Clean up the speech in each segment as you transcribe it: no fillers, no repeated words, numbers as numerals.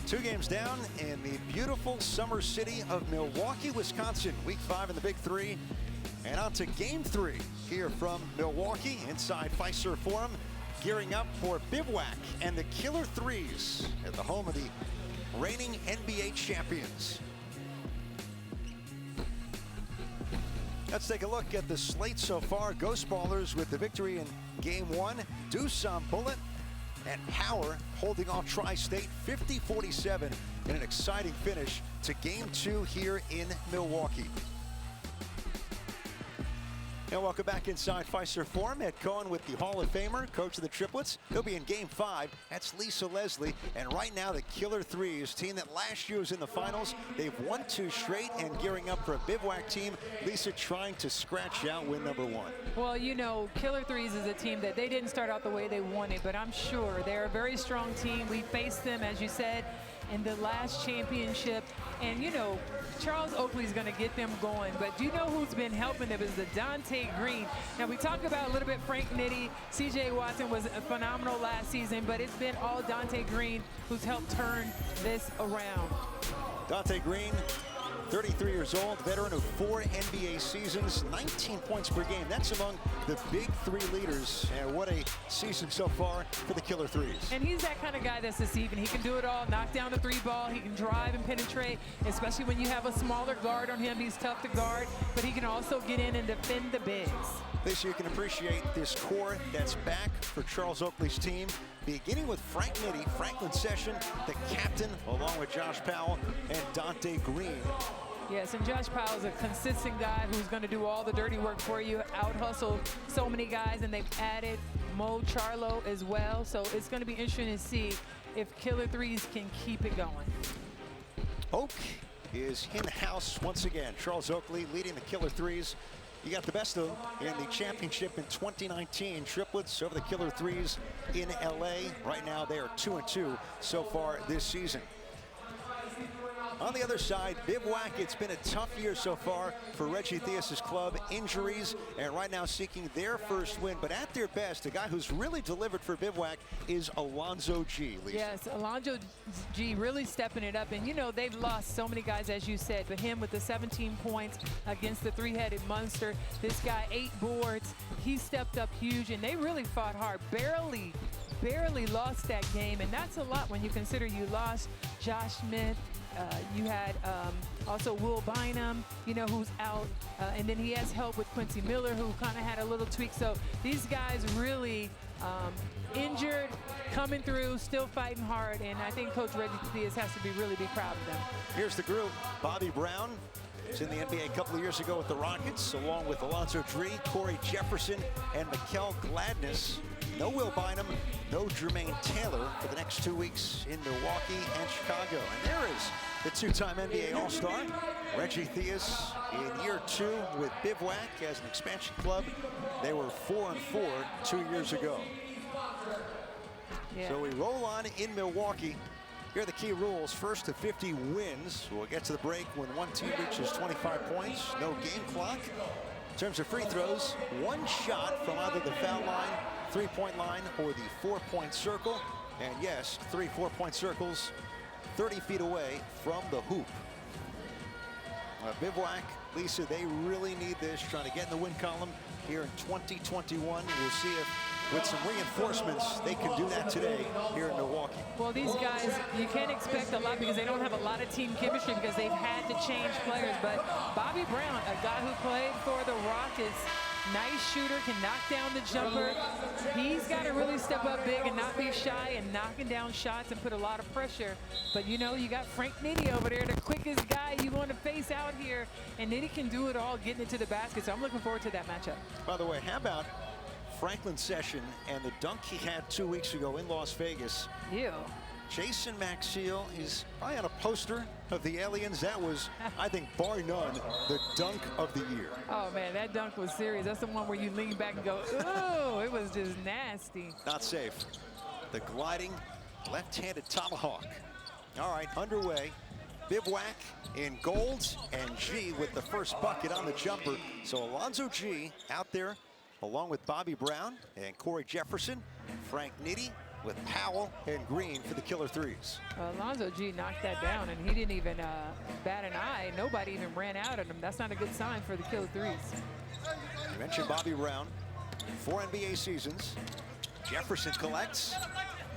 2 games down in the beautiful summer city of Milwaukee, Wisconsin. Week 5 in the Big 3. And on to Game 3 here from Milwaukee inside Fiserv Forum. Gearing up for Bivouac and the Killer 3's at the home of the reigning NBA champions. Let's take a look at the slate so far. Ghost Ballers with the victory in Game 1. Deuce on bullet and power holding off Tri-State 50-47 in an exciting finish to Game 2 here in Milwaukee. And welcome back inside Fiserv Forum. Ed Cohen with the Hall of Famer, coach of the triplets. He'll be in Game 5. That's Lisa Leslie. And right now, the Killer 3's team that last year was in the finals. They've won 2 straight and gearing up for a Bivouac team. Lisa trying to scratch out win number 1. Well, you know, Killer 3's is a team that they didn't start out the way they wanted, but I'm sure they're a very strong team. We faced them, as you said, in the last championship. And, you know, Charles Oakley's going to get them going. But do you know who's been helping them is the Donte Greene. Now, we talked about a little bit Frank Nitti. C.J. Watson was phenomenal last season, but it's been all Donte Greene who's helped turn this around. Donte Greene, 33 years old, veteran of 4 NBA seasons, 19 points per game. That's among the big 3 leaders. And what a season so far for the Killer 3's. And he's that kind of guy that's deceiving. He can do it all, knock down the 3 ball. He can drive and penetrate, especially when you have a smaller guard on him. He's tough to guard, but he can also get in and defend the bigs. This year you can appreciate this core that's back for Charles Oakley's team. Beginning with Frank Nitti, Franklin Session, the captain, along with Josh Powell and Donte Greene. Yes, and Josh Powell is a consistent guy who's going to do all the dirty work for you, out-hustle so many guys, and they've added Mo Charlo as well. So it's going to be interesting to see if Killer 3's can keep it going. Oak is in the house once again. Charles Oakley leading the Killer 3's. You got the best of them in the championship in 2019. Triplets over the Killer 3's in LA. Right now they are 2-2 so far this season. On the other side, Bivouac, it's been a tough year so far for Reggie Theus' club. Injuries, and right now seeking their first win. But at their best, a guy who's really delivered for Bivouac is Alonzo Gee. Lisa. Yes, Alonzo Gee really stepping it up. And, you know, they've lost so many guys, as you said. But him with the 17 points against the 3-headed monster. This guy, 8 boards. He stepped up huge, and they really fought hard. Barely lost that game. And that's a lot when you consider you lost Josh Smith. You had also Will Bynum, you know, who's out. And then he has help with Quincy Miller, who kind of had a little tweak. So these guys really injured, coming through, still fighting hard. And I think Coach Reggie Theus has to really be proud of them. Here's the group. Bobby Brown was in the NBA a couple of years ago with the Rockets, along with Alonzo Gee, Corey Jefferson, and Mikel Gladness. No Will Bynum, no Jermaine Taylor for the next 2 weeks in Milwaukee and Chicago. And there is the 2-time NBA All-Star, Reggie Theus, in year 2 with Bivouac as an expansion club. They were 4-4 2 years ago. Yeah. So we roll on in Milwaukee. Here are the key rules. First to 50 wins. We'll get to the break when one team reaches 25 points. No game clock. In terms of free throws, 1 shot from either the foul line, 3-point line, or the 4-point circle. And yes, 3 4-point circles 30 feet away from the hoop. Bivouac, Lisa, they really need this, trying to get in the win column here in 2021. We'll see if with some reinforcements they can do that today here in Milwaukee. Well, these guys, you can't expect a lot because they don't have a lot of team chemistry because they've had to change players. But Bobby Brown, a guy who played for the Rockets, nice shooter, can knock down the jumper. He's got to really step up big and not be shy and knocking down shots and put a lot of pressure. But, you know, you got Frank Nitti over there, the quickest guy you want to face out here. And Nitti can do it all, getting it to the basket. So I'm looking forward to that matchup. By the way, how about Franklin Session and the dunk he had 2 weeks ago in Las Vegas? Ew. Jason Maxiell is probably on a poster of the Aliens. That was, I think, bar none, the dunk of the year. Oh, man, that dunk was serious. That's the one where you lean back and go, ooh, it was just nasty. Not safe. The gliding left-handed tomahawk. All right, underway. Bivouac in gold, and Gee with the first bucket on the jumper. So Alonzo Gee out there along with Bobby Brown and Corey Jefferson, Frank Nitti, with Powell and Green for the Killer Threes. Alonzo Gee knocked that down, and he didn't even bat an eye. Nobody even ran out at him. That's not a good sign for the Killer Threes. You mentioned Bobby Brown, 4 NBA seasons. Jefferson collects,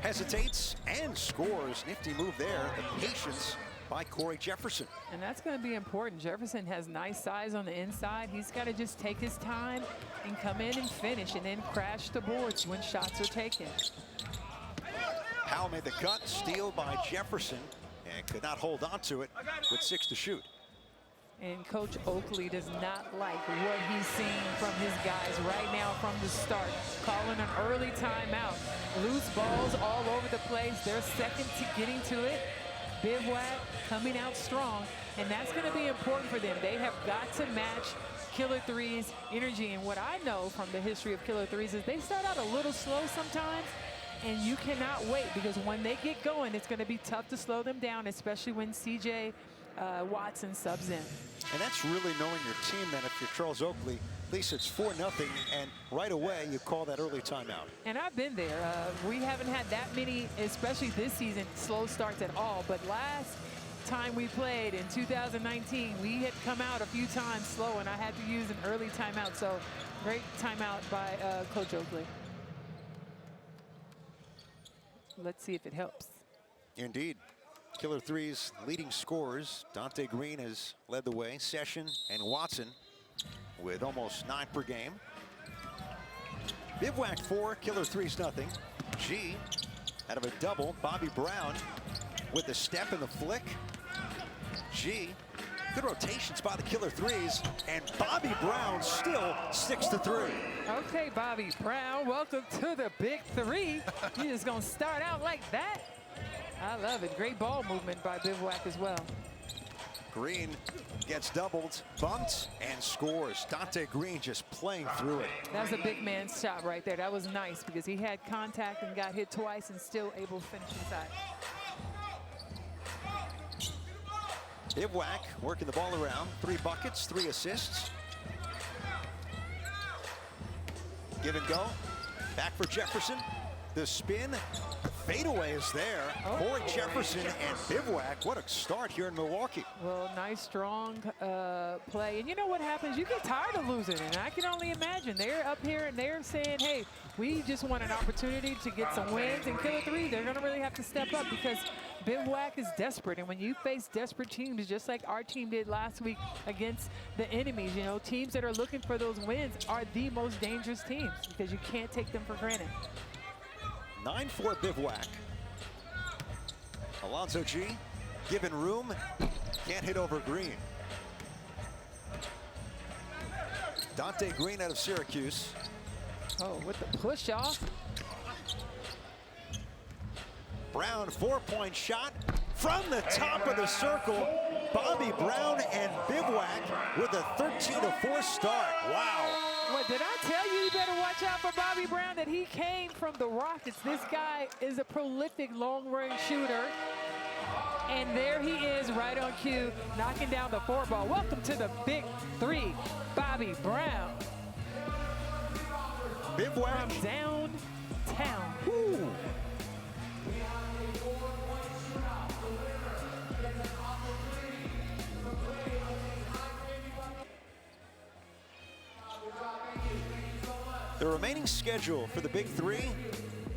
hesitates, and scores. Nifty move there. The patience by Corey Jefferson. And that's going to be important. Jefferson has nice size on the inside. He's got to just take his time and come in and finish, and then crash the boards when shots are taken. Powell made the cut, steal by Jefferson, and could not hold on to it with 6 to shoot. And Coach Oakley does not like what he's seeing from his guys right now from the start. Calling an early timeout. Loose balls all over the place. They're second to getting to it. Bivouac coming out strong, and that's going to be important for them. They have got to match Killer Threes' energy. And what I know from the history of Killer Threes is they start out a little slow sometimes, and you cannot wait, because when they get going, it's going to be tough to slow them down, especially when C.J. Watson subs in. And that's really knowing your team then. If you're Charles Oakley, at least it's 4-0, and right away you call that early timeout. And I've been there. We haven't had that many, especially this season, slow starts at all. But last time we played in 2019, we had come out a few times slow, and I had to use an early timeout. So great timeout by Coach Oakley. Let's see if it helps. Indeed. Killer Threes leading scorers. Donte Greene has led the way. Session and Watson with almost 9 per game. Bivouac 4, Killer Threes nothing. Gee out of a double. Bobby Brown with the step and the flick. Gee, good rotations by the Killer Threes, and Bobby Brown still 6 to 3. Okay, Bobby Brown, welcome to the Big Three. You're just gonna start out like that? I love it. Great ball movement by Bivouac as well. Green gets doubled, bumped, and scores. Donte Greene just playing through it. That's a big man's shot right there. That was nice because he had contact and got hit twice and still able to finish inside. Bivouac working the ball around. 3 buckets, 3 assists. Give and go. Back for Jefferson. The spin. Fadeaway is there. Oh. Corey Jefferson and Bivouac. What a start here in Milwaukee. Well, nice, strong play. And you know what happens? You get tired of losing, and I can only imagine. They're up here, and they're saying, hey, we just want an opportunity to get some wins. And Killer Three, they're going to really have to step up because Bivouac is desperate. And when you face desperate teams, just like our team did last week against the enemies, you know, teams that are looking for those wins are the most dangerous teams because you can't take them for granted. 9-4 Bivouac. Alonzo Gee given room, can't hit over Green. Donte Greene out of Syracuse. Oh, with the push off. Brown, 4-point shot from the top of the circle. Bobby Brown and Bivouac with a 13-4 start. Wow. What, did I tell you better watch out for Bobby Brown, that he came from the Rockets? This guy is a prolific long-range shooter. And there he is right on cue, knocking down the 4-ball. Welcome to the Big Three, Bobby Brown. Bivouac. From downtown. Woo. The remaining schedule for the Big Three,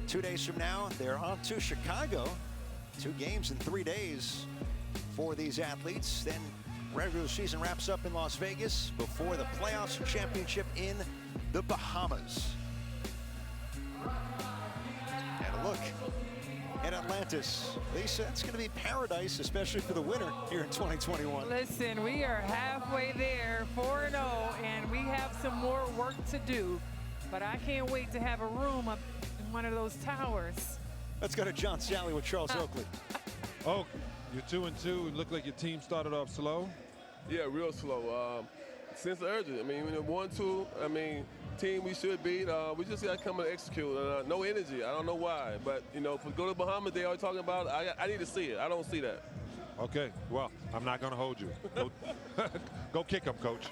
2 days from now, they're on to Chicago. 2 games in 3 days for these athletes. Then regular season wraps up in Las Vegas before the playoffs and championship in the Bahamas. And a look at Atlantis. Lisa, it's going to be paradise, especially for the winter here in 2021. Listen, we are halfway there, 4-0, and we have some more work to do. But I can't wait to have a room up in one of those towers. Let's go to John Sally with Charles Oakley. Oh, you're 2-2. It looked like your team started off slow. Yeah, real slow. Sense of urgency. I mean, 1-2, I mean, team we should beat. We just got to come and execute. No energy. I don't know why. But, you know, if we go to Bahamas, they always talking about I need to see it. I don't see that. Okay, well, I'm not going to hold you. Go, go kick him, Coach.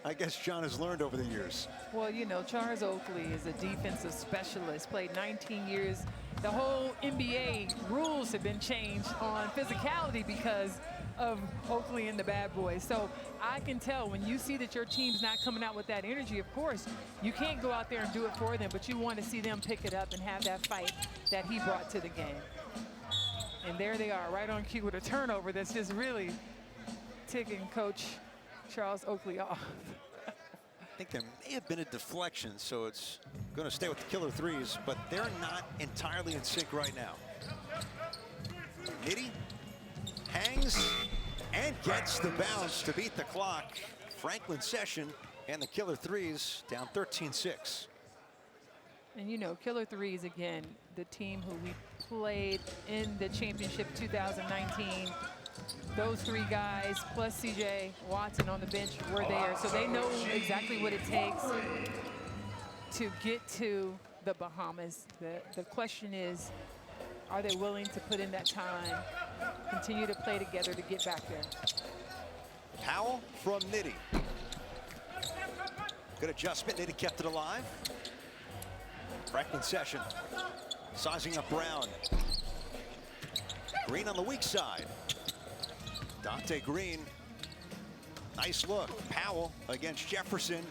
I guess John has learned over the years. Well, you know, Charles Oakley is a defensive specialist, played 19 years. The whole NBA rules have been changed on physicality because of Oakley and the bad boys. So I can tell when you see that your team's not coming out with that energy, of course, you can't go out there and do it for them, but you want to see them pick it up and have that fight that he brought to the game. And there they are, right on cue with a turnover that's just really ticking Coach Charles Oakley off. I think there may have been a deflection, so it's going to stay with the Killer Threes, but they're not entirely in sync right now. Nitty hangs and gets the bounce to beat the clock. Franklin Session and the Killer Threes down 13-6. And you know, Killer Threes, again, the team who we played in the championship 2019. Those three guys, plus CJ Watson on the bench, were there. So they know exactly what it takes to get to the Bahamas. The question is, are they willing to put in that time, continue to play together to get back there? Powell from Nitty. Good adjustment, Nitty kept it alive. Franklin Session sizing up Brown. Green on the weak side. Donte Greene, nice look. Powell against Jefferson.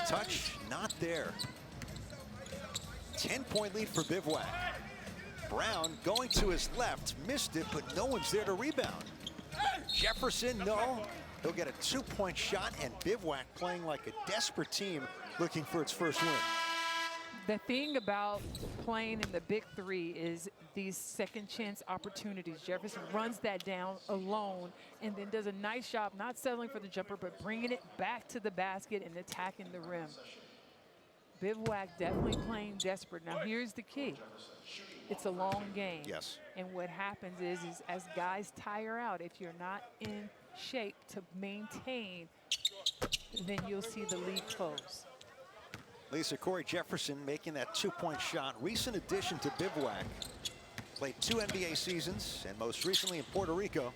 Touch not there. 10-point lead for Bivouac. Brown going to his left, missed it, but no one's there to rebound. Jefferson, no. He'll get a 2-point shot, and Bivouac playing like a desperate team looking for its first win. The thing about playing in the big three is these second chance opportunities. Jefferson runs that down alone and then does a nice job not settling for the jumper, but bringing it back to the basket and attacking the rim. Bivouac definitely playing desperate. Now here's the key. It's a long game. Yes. And what happens is as guys tire out, if you're not in shape to maintain, then you'll see the lead close. Lisa, Corey Jefferson making that 2-point shot. Recent addition to Bivouac. Played 2 NBA seasons, and most recently in Puerto Rico.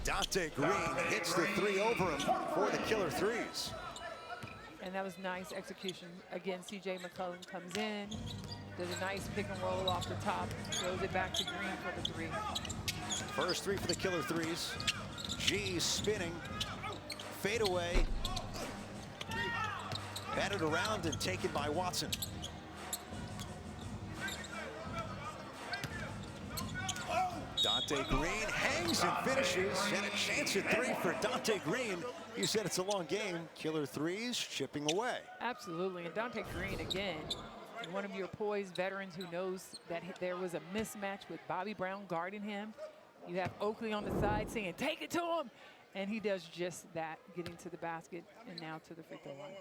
Donte Greene hits the 3 over him for the Killer Threes. And that was nice execution. Again, CJ McCollum comes in, does a nice pick and roll off the top, throws it back to Greene for the 3. First 3 for the Killer Threes. Gee spinning, fade away. Batted around and taken by Watson. Donte Greene hangs and finishes, and a chance at 3 for Donte Greene. You said it's a long game. Killer Threes chipping away. Absolutely, and Donte Greene, again, one of your poised veterans who knows that there was a mismatch with Bobby Brown guarding him. You have Oakley on the side saying, take it to him. And he does just that, getting to the basket and now to the free throw line.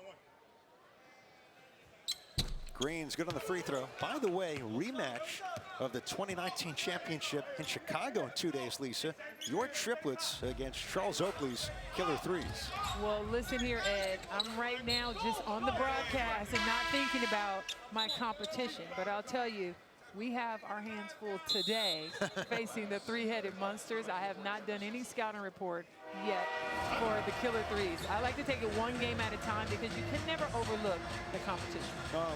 Green's good on the free throw. By the way, rematch of the 2019 championship in Chicago in 2 days, Lisa. Your triplets against Charles Oakley's Killer Threes. Well, listen here, Ed. I'm right now just on the broadcast and not thinking about my competition. But I'll tell you, we have our hands full today facing the three-headed monsters. I have not done any scouting report yet for the Killer Threes. I like to take it one game at a time because you can never overlook the competition.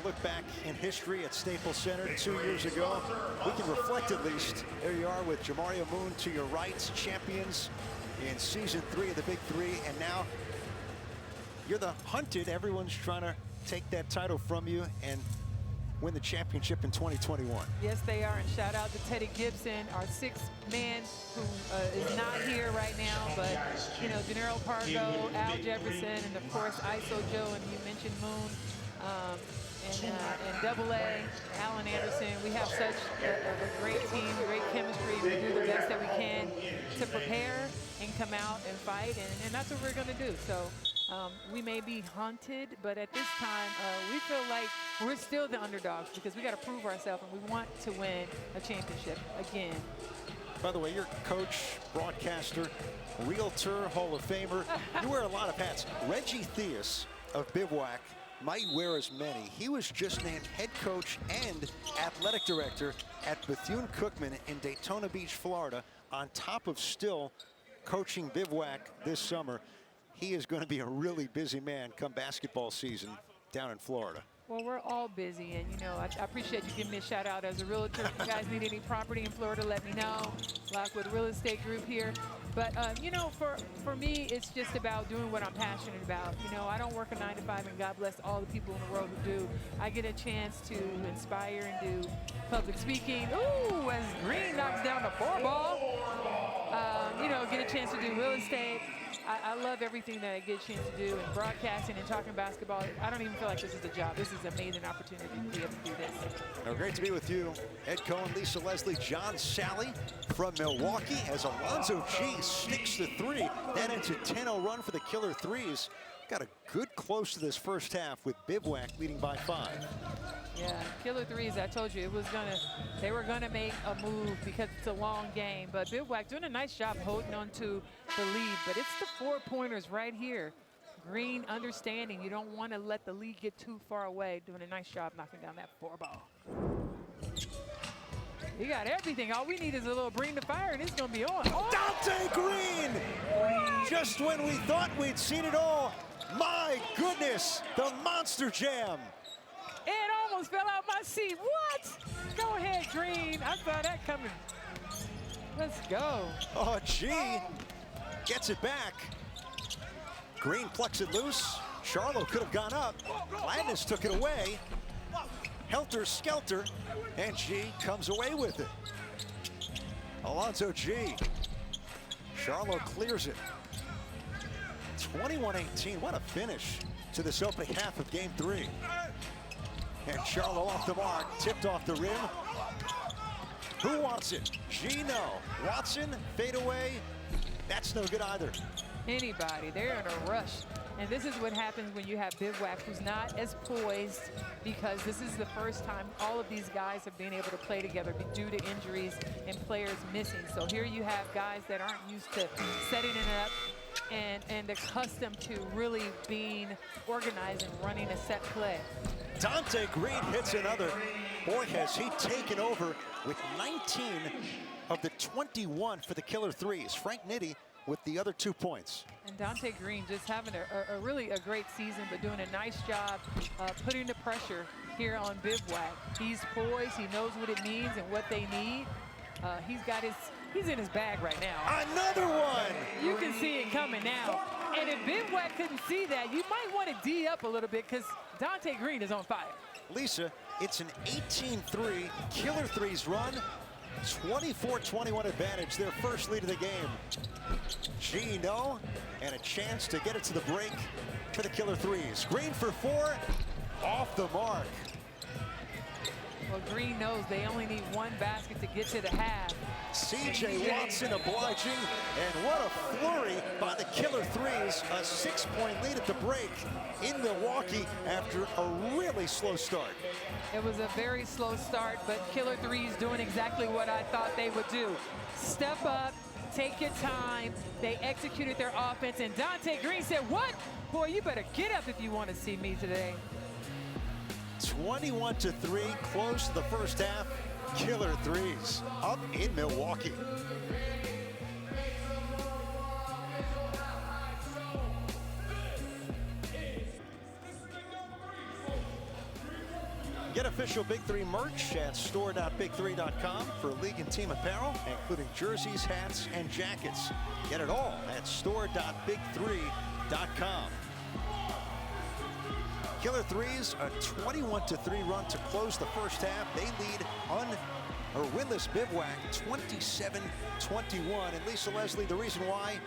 Look back in history at Staples Center 2 years ago. We can reflect at least. There you are with Jamario Moon to your right, champions in season 3 of the Big Three, and now you're the hunted. Everyone's trying to take that title from you and win the championship in 2021. Yes, they are, and shout out to Teddy Gibson, our 6th man who is not here right now, but, you know, Gennaro Pargo, Al Jefferson, and of course, ISO Joe, and you mentioned Moon, and Double A, Alan Anderson. We have such a great team, great chemistry. We do the best that we can to prepare and come out and fight, and that's what we're going to do. So we may be hunted, but at this time, we feel like we're still the underdogs because we got to prove ourselves, and we want to win a championship again. By the way, you're coach, broadcaster, realtor, Hall of Famer. You wear a lot of hats. Reggie Theus of Bivouac might wear as many. He was just named head coach and athletic director at Bethune-Cookman in Daytona Beach, Florida, on top of still coaching Bivouac this summer. He is going to be a really busy man come basketball season down in Florida. Well, we're all busy, and, you know, I appreciate you giving me a shout-out as a realtor. If you guys need any property in Florida, let me know. Lockwood Real Estate Group here. But, you know, for me, it's just about doing what I'm passionate about. You know, I don't work a 9 to 5, and God bless all the people in the world who do. I get a chance to inspire and do public speaking. Ooh, as Green knocks down the 4-ball. You know, get a chance to do real estate. I love everything that I get a chance to do, and broadcasting and talking basketball. I don't even feel like this is a job. This is an amazing opportunity to be able to do this. Well, great to be with you, Ed Cohen, Lisa Leslie, John Sally from Milwaukee, as Alonzo Gee sticks the 3. That ends a 10-0 run for the Killer 3's. Got a good close to this first half with Bivouac leading by 5. Yeah, Killer 3's, I told you, they were gonna make a move because it's a long game. But Bivouac doing a nice job holding on to the lead. But it's the 4-pointers right here. Green understanding you don't want to let the lead get too far away. Doing a nice job knocking down that 4-ball. He got everything. All we need is a little bring the fire, and it's gonna be on. Oh! Donte Greene! Just when we thought we'd seen it all, my goodness, the Monster Jam. It almost fell out my seat. What? Go ahead, Green. I saw that coming. Let's go. Oh, Gee gets it back. Green plucks it loose. Charlo could have gone up. Gladness took it away. Helter Skelter, and Gee comes away with it. Alonzo Gee. Charlo clears it. 21-18. What a finish to this opening half of game 3. And Charlo off the mark, tipped off the rim. Who wants it? Gee, no. Watson, fade away. That's no good either. Anybody, they're in a rush. And this is what happens when you have Bivouac, who's not as poised, because this is the first time all of these guys have been able to play together due to injuries and players missing. So here you have guys that aren't used to setting it up and accustomed to really being organized and running a set play. Donte Greene hits another. Boy, has he taken over with 19 of the 21 for the Killer 3's. Frank Nitti with the other 2 points. And Donte Greene just having a really great season, but doing a nice job putting the pressure here on Bivouac. He's poised, he knows what it means and what they need. He's in his bag right now. Another one! You can see it coming now. And if Bivouac couldn't see that, you might want to D up a little bit, because Donte Greene is on fire. Lisa, it's an 18-3 Killer 3's run. 24-21 advantage, their first lead of the game. Gee, no, and a chance to get it to the break for the Killer 3's. Greene for 4, off the mark. Well, Greene knows they only need 1 basket to get to the half. C.J. Watson obliging, and what a flurry by the Killer 3's. A 6-point lead at the break in Milwaukee after a really slow start. It was a very slow start, but Killer 3's doing exactly what I thought they would do. Step up, take your time. They executed their offense, and Donte Greene said, what? Boy, you better get up if you want to see me today. 21-3, close to the first half. Killer 3's up in Milwaukee. Get official Big 3 merch at store.big3.com for league and team apparel, including jerseys, hats, and jackets. Get it all at store.big3.com. Killer 3's a 21-3 run to close the first half. They lead winless Bivouac 27-21. And Lisa Leslie, the reason why,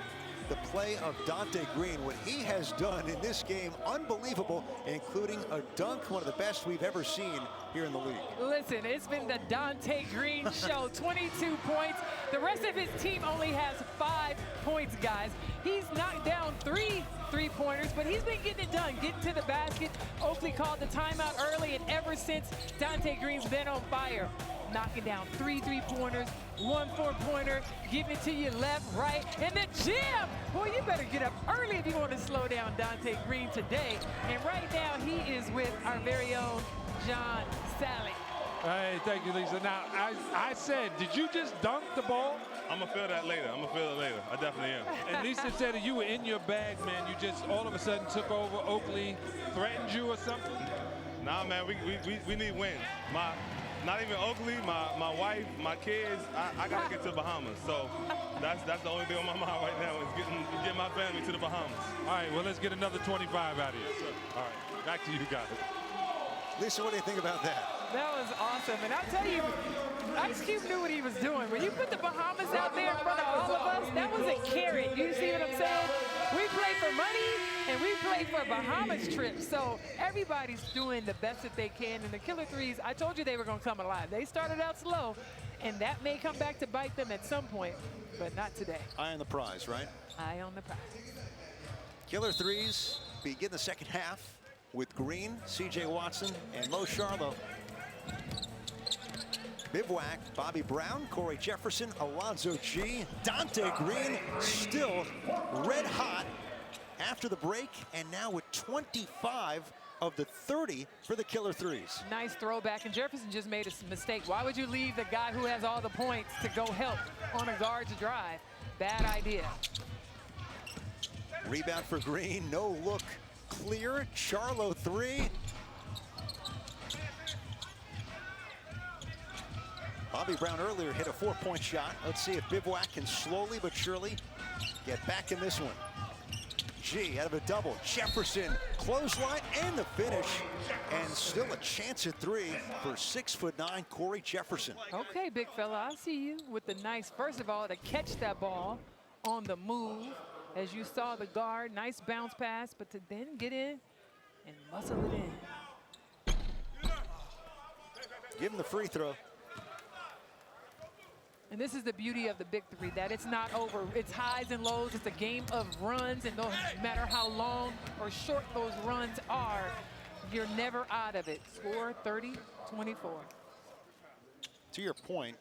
the play of Donte Greene, what he has done in this game, unbelievable, including a dunk, one of the best we've ever seen here in the league. Listen, it's been the Donte Greene show. 22 points. The rest of his team only has 5 points, guys. He's knocked down 3 3-pointers, but he's been getting it done, getting to the basket. Oakley called the timeout early, and ever since, Donte Greene's been on fire. knocking down 3 3-pointers, 1 4-pointer, giving it to you left, right, and the gym. Boy, you better get up early if you want to slow down Donte Greene today. And right now, he is with our very own John Sally. Hey, thank you, Lisa. Now, I said, did you just dunk the ball? I'm going to feel that later. I definitely am. And Lisa said that you were in your bag, man. You just all of a sudden took over. Oakley threatened you or something? Nah, man, we need wins. Not even Oakley, my wife, my kids, I got to get to the Bahamas. So that's the only thing on my mind right now is getting my family to the Bahamas. All right, well, let's get another 25 out of here. All right, back to you guys. Lisa, what do you think about that? That was awesome. And I'll tell you, Ice Cube knew what he was doing. When you put the Bahamas out there in front of all of us, that was a carrot. You see what I'm saying? We play for money, and we play for Bahamas trips. So everybody's doing the best that they can. And the Killer Threes, I told you they were going to come alive. They started out slow, and that may come back to bite them at some point, but not today. Eye on the prize, right? Eye on the prize. Killer Threes begin the second half with Green, C.J. Watson, and Mo Charlo. Bivouac, Bobby Brown, Corey Jefferson, Alonzo Gee, Donte Greene still red hot after the break, and now with 25 of the 30 for the Killer Threes. Nice throwback, and Jefferson just made a mistake. Why would you leave the guy who has all the points to go help on a guard's drive? Bad idea. Rebound for Green, no look clear. Charlo 3. Bobby Brown earlier hit a 4-point shot. Let's see if Bivouac can slowly but surely get back in this one. Gee out of a double. Jefferson, clothesline, and the finish. And still a chance at 3 for 6'9" Corey Jefferson. Okay, big fella, I see you with the nice, first of all, to catch that ball on the move. As you saw the guard, nice bounce pass, but to then get in and muscle it in. Give him the free throw. And this is the beauty of the big three, that it's not over. It's highs and lows. It's a game of runs, and no matter how long or short those runs are, you're never out of it. Score 30-24. To your point,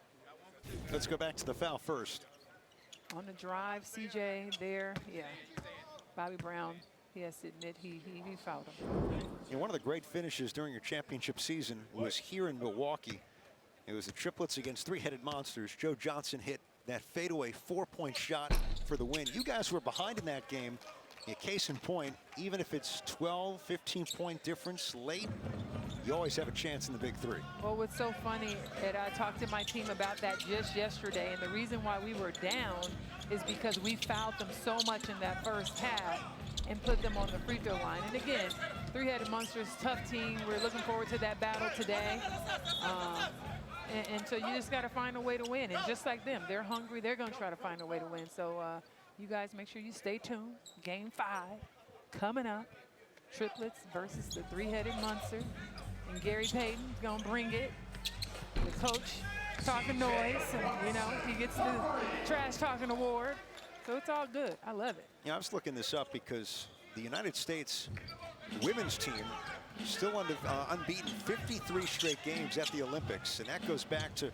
let's go back to the foul first. On the drive, CJ there, yeah. Bobby Brown, he has to admit he fouled him. And one of the great finishes during your championship season was here in Milwaukee. It was the triplets against three-headed monsters. Joe Johnson hit that fadeaway 4-point shot for the win. You guys were behind in that game. A case in point, even if it's 12, 15-point difference late, you always have a chance in the big three. Well, what's so funny, and I talked to my team about that just yesterday, and the reason why we were down is because we fouled them so much in that first half and put them on the free throw line. And again, three-headed monsters, tough team. We're looking forward to that battle today. And so you just got to find a way to win. And just like them, they're hungry. They're going to try to find a way to win. So you guys make sure you stay tuned. Game 5 coming up. Triplets versus the three-headed monster. And Gary Payton's going to bring it. The coach talking noise. And, you know, he gets the trash talking award. So it's all good. I love it. Yeah, I was looking this up because the United States women's team still unbeaten 53 straight games at the Olympics, and that goes back to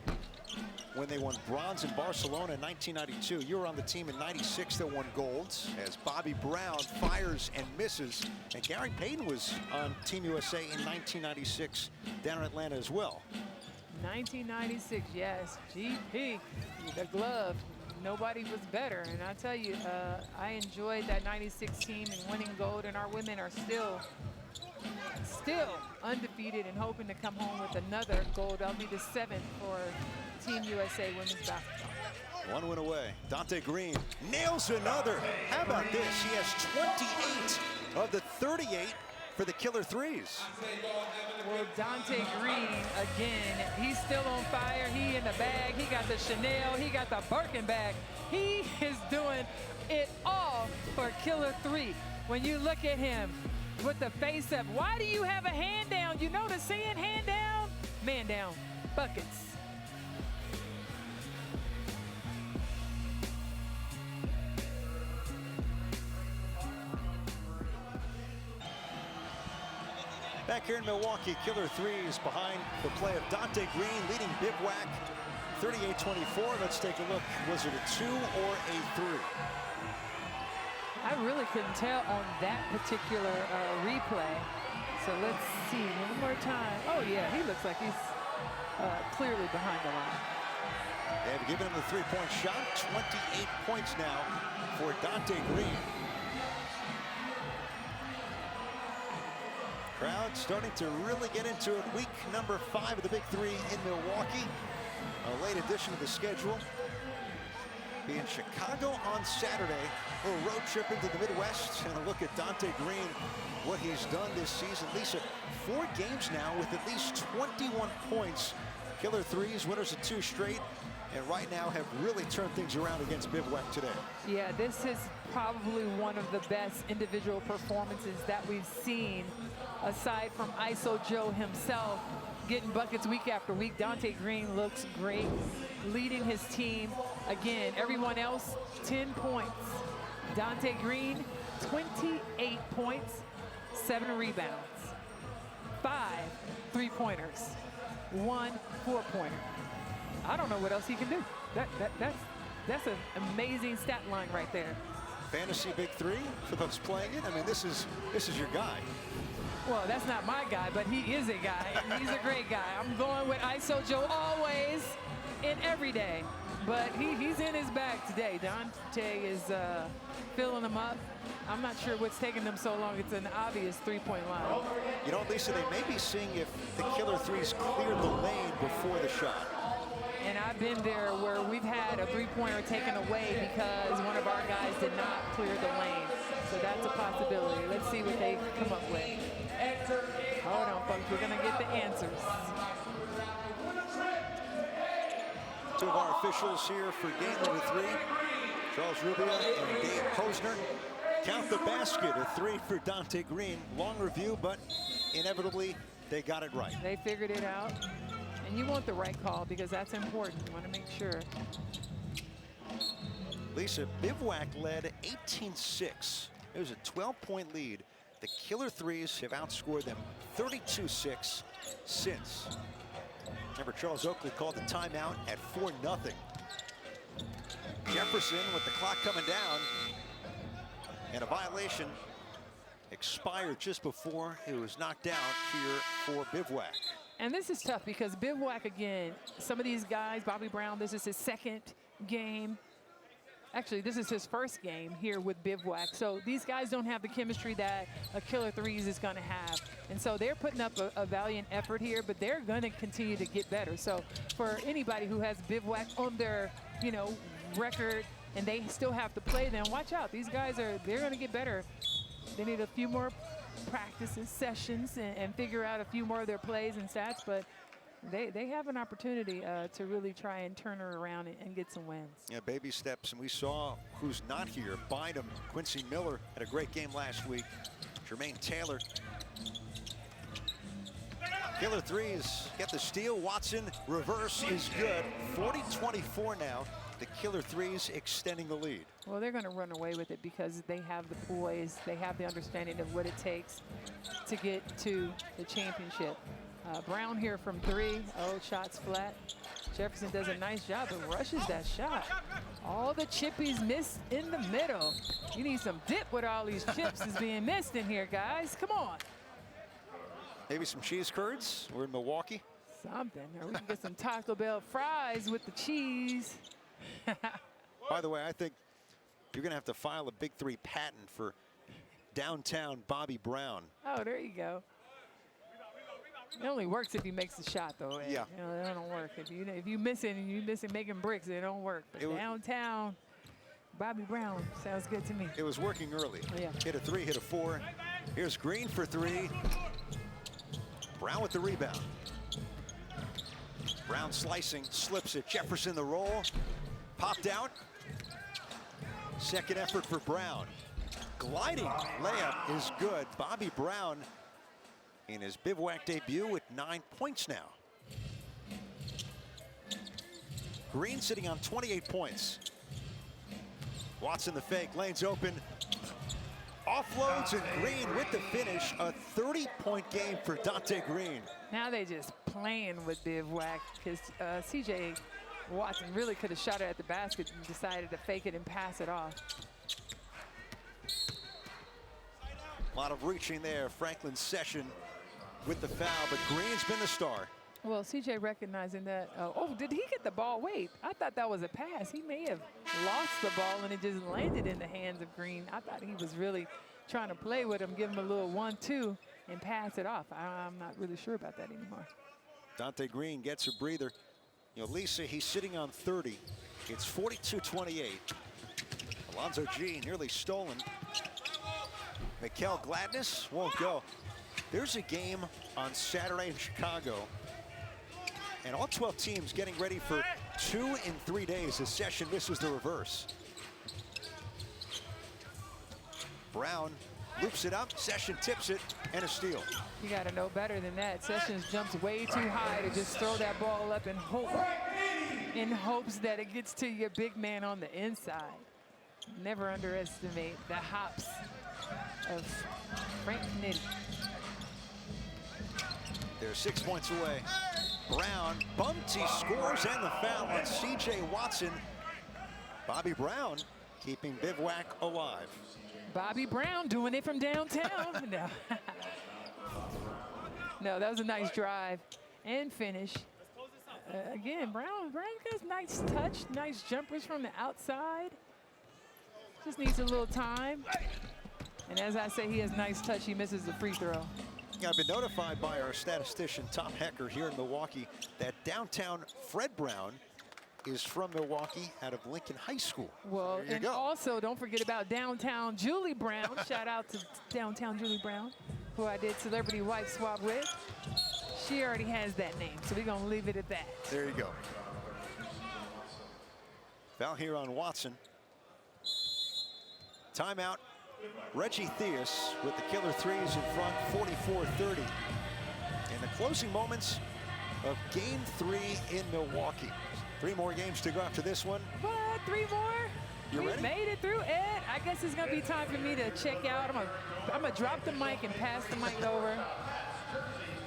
when they won bronze in Barcelona in 1992. You were on the team in 96 that won golds as Bobby Brown fires and misses, and Gary Payton was on Team USA in 1996 down in Atlanta as well. 1996, yes, GP, the glove. Nobody was better, and I tell you, I enjoyed that 96 team and winning gold, and our women are still undefeated and hoping to come home with another gold. That'll be the 7th for Team USA women's basketball. One win away. Donte Greene nails another. How about this? He has 28 of the 38 for the Killer Threes. Well, Donte Greene, again, he's still on fire. He in the bag. He got the Chanel. He got the Birkin bag. He is doing it all for Killer 3. When you look at him with the face up, why do you have a hand down? You know the saying, hand down, man down, buckets. Back back here in Milwaukee. Killer threes behind the play of Donte Greene leading Bivouac 38-24. Let's take a look. Was it a 2 or a 3? I really couldn't tell on that particular replay. So let's see one more time. Oh yeah, he looks like he's clearly behind the line. They've given him the three-point shot. 28 points now for Donte Greene. Crowd starting to really get into it. Week number 5 of the Big Three in Milwaukee. A late addition to the schedule. Be in Chicago on Saturday. A little road trip into the Midwest and a look at Donte Greene, what he's done this season. Lisa, 4 games now with at least 21 points. Killer threes, winners of 2 straight, and right now have really turned things around against Bivouac today. Yeah, this is probably one of the best individual performances that we've seen, aside from ISO Joe himself getting buckets week after week. Donte Greene looks great, leading his team. Again, everyone else, 10 points. Donte Greene, 28 points, 7 rebounds, 5 3-pointers, 1 4-pointer. I don't know what else he can do. That's an amazing stat line right there. Fantasy Big Three for those playing it. I mean, this is your guy. Well, that's not my guy, but he is a guy. He's a great guy. I'm going with ISO Joe always and every day. But he's in his bag today. Donte is filling him up. I'm not sure what's taking them so long. It's an obvious 3-point line. You know, Lisa, they may be seeing if the Killer threes cleared the lane before the shot. And I've been there where we've had a 3-pointer taken away because one of our guys did not clear the lane. So that's a possibility. Let's see what they come up with. Hold on, folks. We're going to get the answers. 2 of our officials here for game number 3. Charles Rubio and Dave Posner. Count the basket, a 3 for Donte Greene. Long review, but inevitably they got it right. They figured it out. And you want the right call because that's important. You want to make sure. Lisa, Bivouac led 18-6. It was a 12-point lead. The Killer threes have outscored them 32-6 since. Remember, Charles Oakley called the timeout at 4-0. Jefferson with the clock coming down. And a violation expired just before it was knocked out here for Bivouac. And this is tough because Bivouac, again, some of these guys, Bobby Brown, this is his 2nd game. Actually, this is his 1st game here with Bivouac. So these guys don't have the chemistry that a Killer threes is going to have. And so they're putting up a valiant effort here, but they're going to continue to get better. So for anybody who has Bivouac on their, record and they still have to play them, watch out. These guys they're going to get better. They need a few more practices, sessions, and figure out a few more of their plays and stats, but they have an opportunity to really try and turn her around and get some wins. Yeah, baby steps, and we saw who's not here. Bynum, Quincy Miller had a great game last week. Jermaine Taylor. Killer threes get the steal. Watson, reverse is good. 40-24 now. The Killer threes extending the lead. Well, they're going to run away with it because they have the poise. They have the understanding of what it takes to get to the championship. Brown here from 3. Oh, shots flat. Jefferson does a nice job and rushes that shot. All the chippies missed in the middle. You need some dip with all these chips is being missed in here, guys. Come on. Maybe some cheese curds. We're in Milwaukee. Something. Or we can get some Taco Bell fries with the cheese. By the way, I think you're going to have to file a Big Three patent for downtown Bobby Brown. Oh, there you go. It only works if he makes the shot, though. Yeah. It don't work. If you miss it and you miss it making bricks, it don't work. But downtown Bobby Brown sounds good to me. It was working early. Yeah. Hit a 3, hit a 4. Here's Greene for 3. Brown with the rebound. Brown slicing, slips it. Jefferson the roll. Popped out. Second effort for Brown. Gliding layup is good. Bobby Brown in his Bivouac debut with 9 points now. Greene sitting on 28 points. Watson the fake, lane's open. Offloads, and Greene with the finish. A 30-point game for Donte Greene. Now they just playing with Bivouac because C.J. Watson really could have shot it at the basket and decided to fake it and pass it off. A lot of reaching there. Franklin Session with the foul, but Green's been the star. Well, C.J. recognizing that. Oh, did he get the ball? Wait, I thought that was a pass. He may have lost the ball and it just landed in the hands of Greene. I thought he was really trying to play with him, give him a little 1-2 and pass it off. I'm not really sure about that anymore. Donte Greene gets a breather. You know, Lisa, he's sitting on 30. It's 42-28. Alonzo Gee nearly stolen. Mikal Gladness won't go. There's a game on Saturday in Chicago, and all 12 teams getting ready for 2 in 3 days as Session misses the reverse. Brown loops it up, Session tips it, and a steal. You got to know better than that. Sessions jumps way too high to just throw that ball up and hope, in hopes that it gets to your big man on the inside. Never underestimate the hops of Frank Nitti. They're 6 points away. Brown bumped, he scores, and the foul on C.J. Watson. Bobby Brown keeping Bivouac alive. Bobby Brown doing it from downtown. No. No, that was a nice drive and finish. Again, Brown has nice touch, nice jumpers from the outside. Just needs a little time. And as I say, he has nice touch. He misses the free throw. I've been notified by our statistician, Tom Hecker, here in Milwaukee, that downtown Fred Brown is from Milwaukee out of Lincoln High School. Well, and also don't forget about downtown Julie Brown. Shout out to downtown Julie Brown, who I did celebrity wife swap with. She already has that name, so we're going to leave it at that. There you go. Foul here on Watson. Timeout. Reggie Theus with the killer threes in front, 44-30. In the closing moments of Game 3 in Milwaukee. 3 more games to go after this one. What? 3 more? You ready? We made it through, Ed. I guess it's going to be time for me to check out. I'm gonna drop the mic and pass the mic over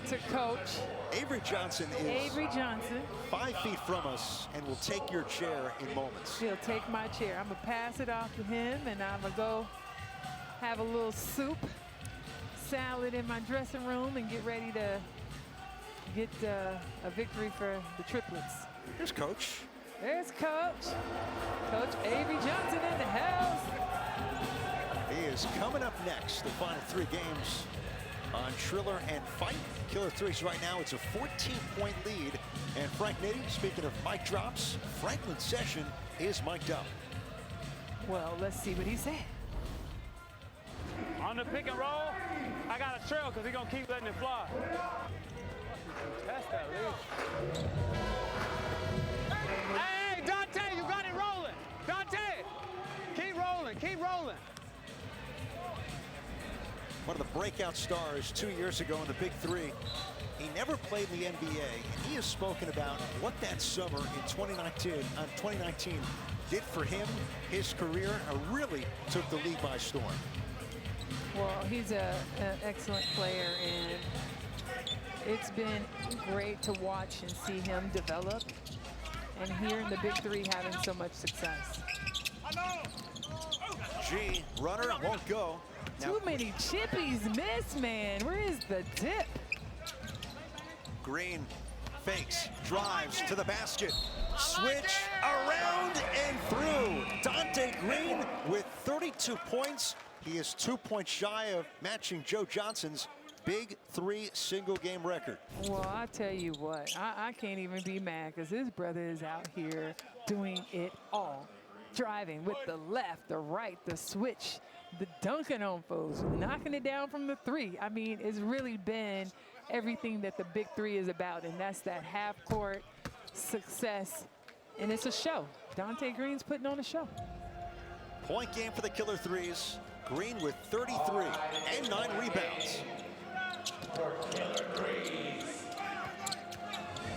to Coach. Avery Johnson is 5 feet from us and will take your chair in moments. He'll take my chair. I'm going to pass it off to him, and I'm going to go have a little soup, salad in my dressing room, and get ready to get a victory for the triplets. Here's Coach. There's Coach. Coach Avery Johnson in the house. He is coming up next. The final 3 games on Triller and Fight. Killer threes right now. It's a 14-point lead. And Frank Nitti, speaking of mic drops, Franklin Session is mic'd up. Well, let's see what he said. On the pick and roll, I got a trail because he's going to keep letting it fly. That's that, Lee. Hey, Donte, you got it rolling. Donte, keep rolling, keep rolling. One of the breakout stars 2 years ago in the Big 3. He never played in the NBA, and he has spoken about what that summer in 2019 did for him, his career, and really took the league by storm. Well, he's an excellent player, and it's been great to watch and see him develop, and here in the Big 3 having so much success. Gee, runner, won't go. Too many chippies miss, man. Where is the dip? Greene fakes, drives to the basket, switch, around and through. Donte Greene with 32 points. He is 2 points shy of matching Joe Johnson's Big 3 single game record. Well, I tell you what, I can't even be mad because his brother is out here doing it all. Driving with the left, the right, the switch, the dunking on folks, knocking it down from the 3. I mean, it's really been everything that the Big 3 is about, and that's that half-court success, and it's a show. Donte Greene's putting on a show. Point game for the killer threes. Greene with 33 and 9 rebounds.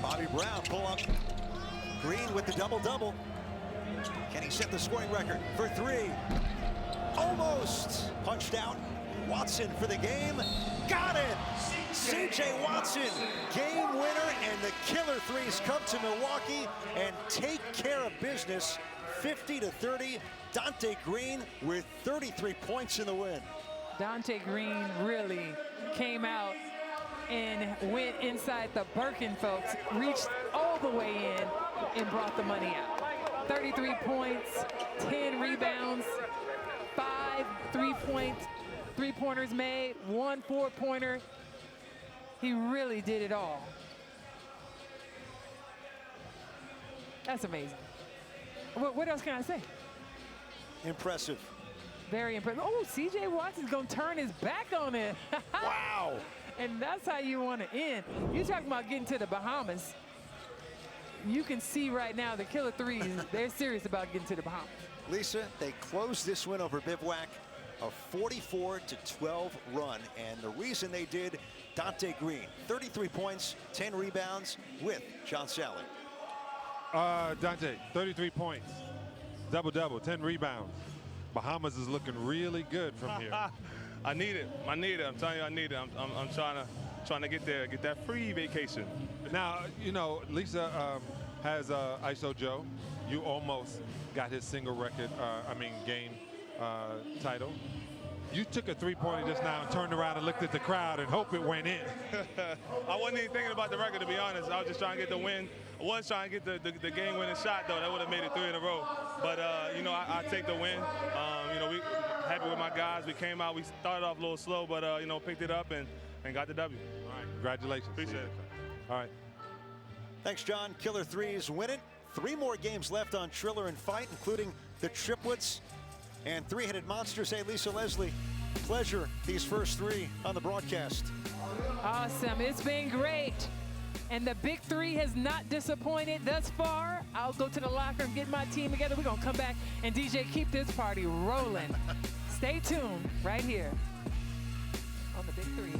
Bobby Brown pull up. Greene with the double-double. Can he set the scoring record for 3? almost punched out. Watson for the game. Got it! C.J. Watson, game winner, and the Killer Threes come to Milwaukee and take care of business, 50-30. Donte Greene with 33 points in the win. Donte Greene really came out and went inside the Birkin, folks, reached all the way in and brought the money out. 33 points, 10 rebounds, 5 three-pointers made, 1 4-pointer. He really did it all. That's amazing. What else can I say? Impressive. Very impressive. Oh, C.J. Watson's going to turn his back on it. Wow. And that's how you want to end. You're talking about getting to the Bahamas. You can see right now the Killer Threes, they're serious about getting to the Bahamas. Lisa, they closed this win over Bivouac, a 44-12 run. And the reason they did, Donte Greene, 33 points, 10 rebounds with John Sally. Donte, 33 points, double-double, 10 rebounds. Bahamas is looking really good from here. I need it. I need it. I'm telling you, I need it. I'm trying to get there, get that free vacation. Now, you know, Lisa has ISO Joe. You almost got his single record, game title. You took a three-pointer just now and turned around and looked at the crowd and hoped it went in. I wasn't even thinking about the record, to be honest. I was just trying to get the win. I was trying to get the game-winning shot, though. That would have made it 3 in a row. But, I take the win. We happy with my guys. We came out. We started off a little slow, but, picked it up and got the W. All right, congratulations. Appreciate it. All right. Thanks, John. Killer Threes win it. 3 more games left on Triller and Fight, including the triplets and three-headed monsters. Hey, Lisa Leslie, pleasure these first 3 on the broadcast. Awesome. It's been great. And the big 3 has not disappointed thus far. I'll go to the locker and get my team together. We're going to come back and DJ keep this party rolling. Stay tuned right here on the big 3.